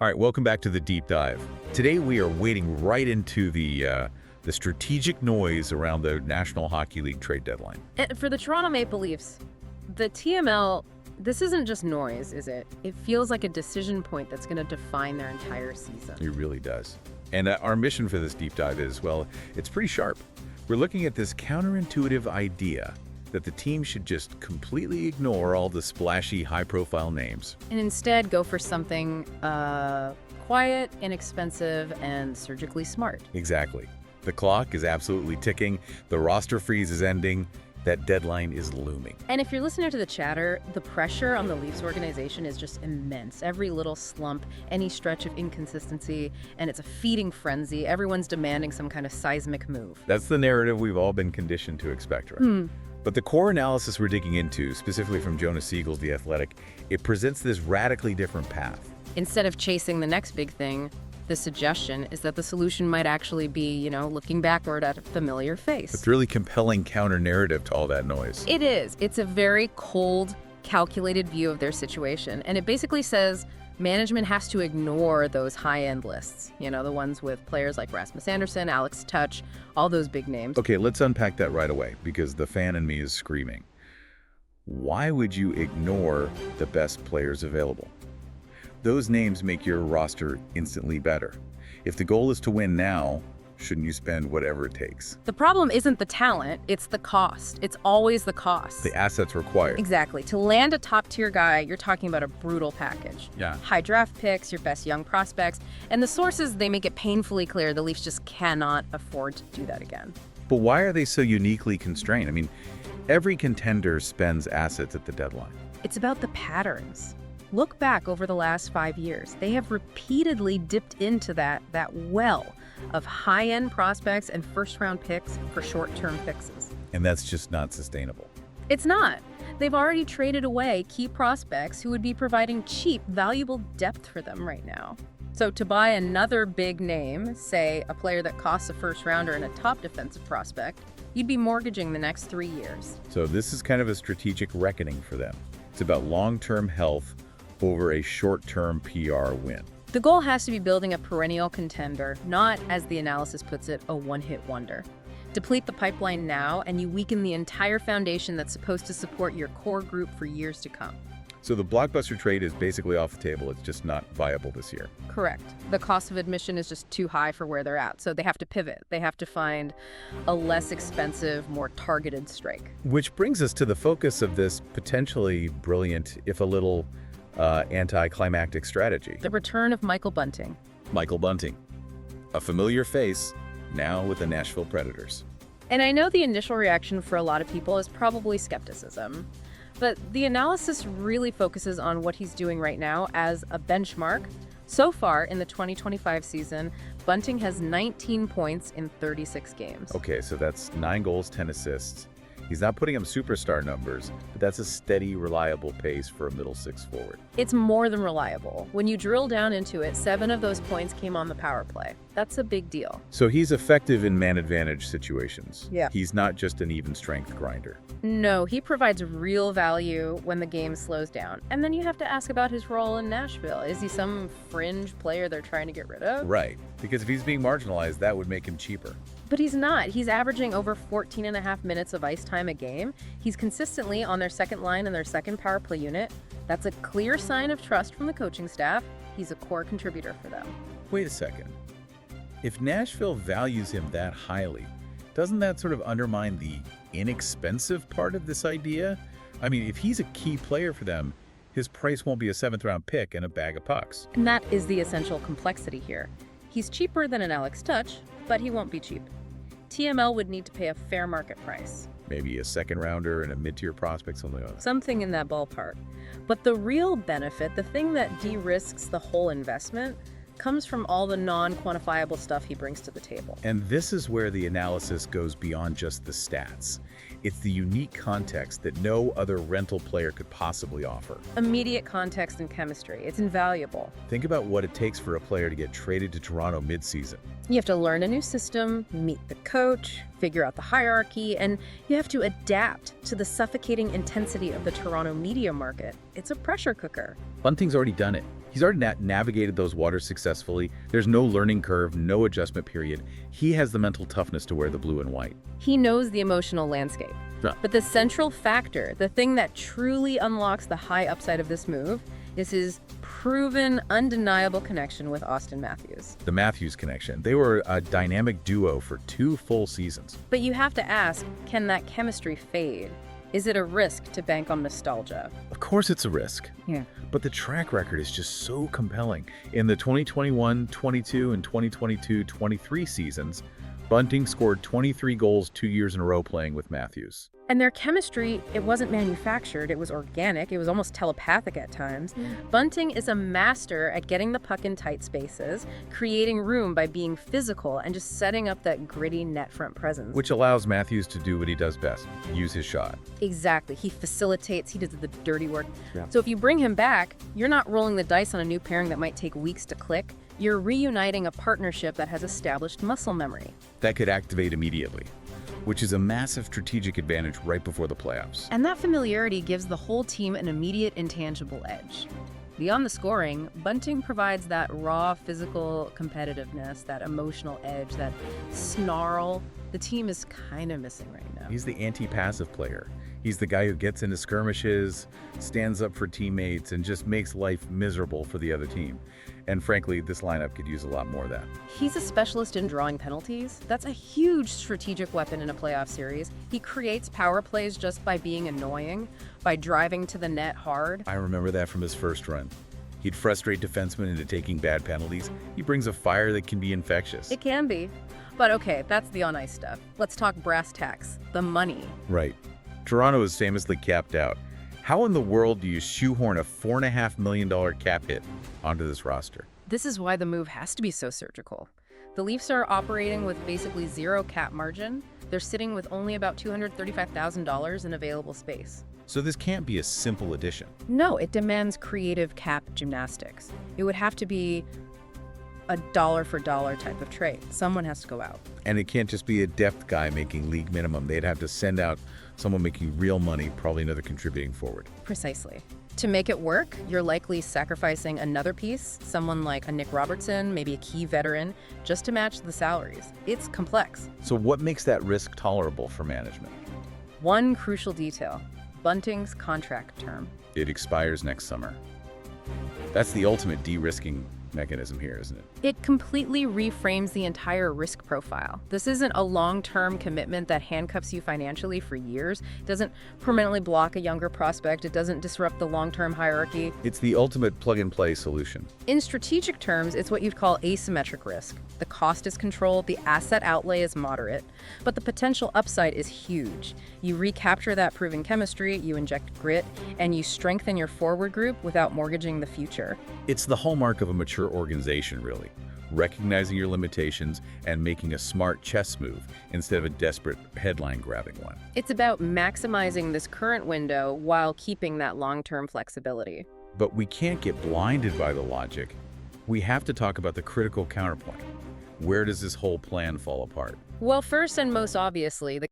All right, welcome back to the deep dive. Today we are wading right into the strategic noise around the National Hockey League trade deadline. And for the Toronto Maple Leafs, the TML, this isn't just noise, is it? It feels like a decision point that's going to define their entire season. It really does. And our mission for this deep dive is, well, it's pretty sharp. We're looking at this counterintuitive idea that the team should just completely ignore all the splashy, high-profile names. And instead go for something quiet, inexpensive, and surgically smart. Exactly. The clock is absolutely ticking. The roster freeze is ending. That deadline is looming. And if you're listening to the chatter, the pressure on the Leafs organization is just immense. Every little slump, any stretch of inconsistency, and it's a feeding frenzy. Everyone's demanding some kind of seismic move. That's the narrative we've all been conditioned to expect, right? But the core analysis we're digging into, specifically from Jonas Siegel's The Athletic, it presents this radically different path. Instead of chasing the next big thing, the suggestion is that the solution might actually be, looking backward at a familiar face. It's a really compelling counter-narrative to all that noise. It is. It's a very cold, calculated view of their situation. And it basically says management has to ignore those high-end lists. The ones with players like Rasmus Andersson, Alex Tuch, all those big names. Okay, let's unpack that right away, because the fan in me is screaming. Why would you ignore the best players available? Those names make your roster instantly better. If the goal is to win now, shouldn't you spend whatever it takes? The problem isn't the talent, it's the cost. It's always the cost. The assets required. Exactly. To land a top-tier guy, you're talking about a brutal package. Yeah. High draft picks, your best young prospects, and the sources, they make it painfully clear the Leafs just cannot afford to do that again. But why are they so uniquely constrained? I mean, every contender spends assets at the deadline. It's about the patterns. Look back over the last 5 years. They have repeatedly dipped into that well of high-end prospects and first-round picks for short-term fixes. And that's just not sustainable. It's not. They've already traded away key prospects who would be providing cheap, valuable depth for them right now. So to buy another big name, say a player that costs a first-rounder and a top defensive prospect, you'd be mortgaging the next 3 years. So this is kind of a strategic reckoning for them. It's about long-term health over a short-term PR win. The goal has to be building a perennial contender, not, as the analysis puts it, a one-hit wonder. Deplete the pipeline now, and you weaken the entire foundation that's supposed to support your core group for years to come. So the blockbuster trade is basically off the table. It's just not viable this year. Correct. The cost of admission is just too high for where they're at, so they have to pivot. They have to find a less expensive, more targeted strike. Which brings us to the focus of this potentially brilliant, if a little anticlimactic strategy. The return of Michael Bunting. Michael Bunting, a familiar face, now with the Nashville Predators. And I know the initial reaction for a lot of people is probably skepticism, but the analysis really focuses on what he's doing right now as a benchmark. So far in the 2025 season, Bunting has 19 points in 36 games. Okay, so that's 9 goals, 10 assists. He's not putting up superstar numbers, but that's a steady, reliable pace for a middle six forward. It's more than reliable. When you drill down into it, 7 of those points came on the power play. That's a big deal. So he's effective in man advantage situations. Yeah. He's not just an even strength grinder. No, he provides real value when the game slows down. And then you have to ask about his role in Nashville. Is he some fringe player they're trying to get rid of? Right, because if he's being marginalized, that would make him cheaper. But he's not. He's averaging over 14 and a half minutes of ice time a game. He's consistently on their second line and their second power play unit. That's a clear sign of trust from the coaching staff. He's a core contributor for them. Wait a second. If Nashville values him that highly, doesn't that sort of undermine the inexpensive part of this idea? I mean, if he's a key player for them, his price won't be a 7th-round pick and a bag of pucks. And that is the essential complexity here. He's cheaper than an Alex Tuch, but he won't be cheap. TML would need to pay a fair market price. Maybe a 2nd-rounder and a mid-tier prospect, something like that. Something in that ballpark. But the real benefit, the thing that de-risks the whole investment, comes from all the non-quantifiable stuff he brings to the table. And this is where the analysis goes beyond just the stats. It's the unique context that no other rental player could possibly offer. Immediate context and chemistry. It's invaluable. Think about what it takes for a player to get traded to Toronto mid-season. You have to learn a new system, meet the coach, figure out the hierarchy, and you have to adapt to the suffocating intensity of the Toronto media market. It's a pressure cooker. Bunting's already done it. He's already navigated those waters successfully. There's no learning curve, no adjustment period. He has the mental toughness to wear the blue and white. He knows the emotional landscape. Yeah. But the central factor, the thing that truly unlocks the high upside of this move, is his proven, undeniable connection with Austin Matthews. The Matthews connection. They were a dynamic duo for 2 full seasons. But you have to ask, can that chemistry fade? Is it a risk to bank on nostalgia? Of course it's a risk. Yeah. But the track record is just so compelling. In the 2021-22 and 2022-23 seasons, Bunting scored 23 goals 2 years in a row playing with Matthews. And their chemistry, it wasn't manufactured, it was organic, it was almost telepathic at times. Bunting is a master at getting the puck in tight spaces, creating room by being physical, and just setting up that gritty net front presence. Which allows Matthews to do what he does best, use his shot. Exactly. He facilitates, he does the dirty work. Yeah. So if you bring him back, you're not rolling the dice on a new pairing that might take weeks to click. You're reuniting a partnership that has established muscle memory. That could activate immediately, which is a massive strategic advantage right before the playoffs. And that familiarity gives the whole team an immediate intangible edge. Beyond the scoring, Bunting provides that raw physical competitiveness, that emotional edge, that snarl the team is kind of missing right now. He's the anti-passive player. He's the guy who gets into skirmishes, stands up for teammates, and just makes life miserable for the other team. And frankly, this lineup could use a lot more of that. He's a specialist in drawing penalties. That's a huge strategic weapon in a playoff series. He creates power plays just by being annoying, by driving to the net hard. I remember that from his first run. He'd frustrate defensemen into taking bad penalties. He brings a fire that can be infectious. It can be. But okay, that's the on-ice stuff. Let's talk brass tacks, the money. Right. Toronto is famously capped out. How in the world do you shoehorn a $4.5 million cap hit onto this roster? This is why the move has to be so surgical. The Leafs are operating with basically zero cap margin. They're sitting with only about $235,000 in available space. So this can't be a simple addition. No, it demands creative cap gymnastics. It would have to be a dollar-for-dollar type of trade. Someone has to go out. And it can't just be a depth guy making league minimum. They'd have to send out someone making real money, probably another contributing forward. Precisely. To make it work, you're likely sacrificing another piece, someone like a Nick Robertson, maybe a key veteran, just to match the salaries. It's complex. So what makes that risk tolerable for management? One crucial detail, Bunting's contract term. It expires next summer. That's the ultimate de-risking mechanism here, isn't it? It completely reframes the entire risk profile. This isn't a long-term commitment that handcuffs you financially for years. It doesn't permanently block a younger prospect. It doesn't disrupt the long-term hierarchy. It's the ultimate plug-and-play solution. In strategic terms, it's what you'd call asymmetric risk. The cost is controlled, the asset outlay is moderate, but the potential upside is huge. You recapture that proven chemistry, you inject grit, and you strengthen your forward group without mortgaging the future. It's the hallmark of a mature organization, really. Recognizing your limitations and making a smart chess move instead of a desperate headline-grabbing one. It's about maximizing this current window while keeping that long-term flexibility. But we can't get blinded by the logic. We have to talk about the critical counterpoint. Where does this whole plan fall apart? Well, first and most obviously, the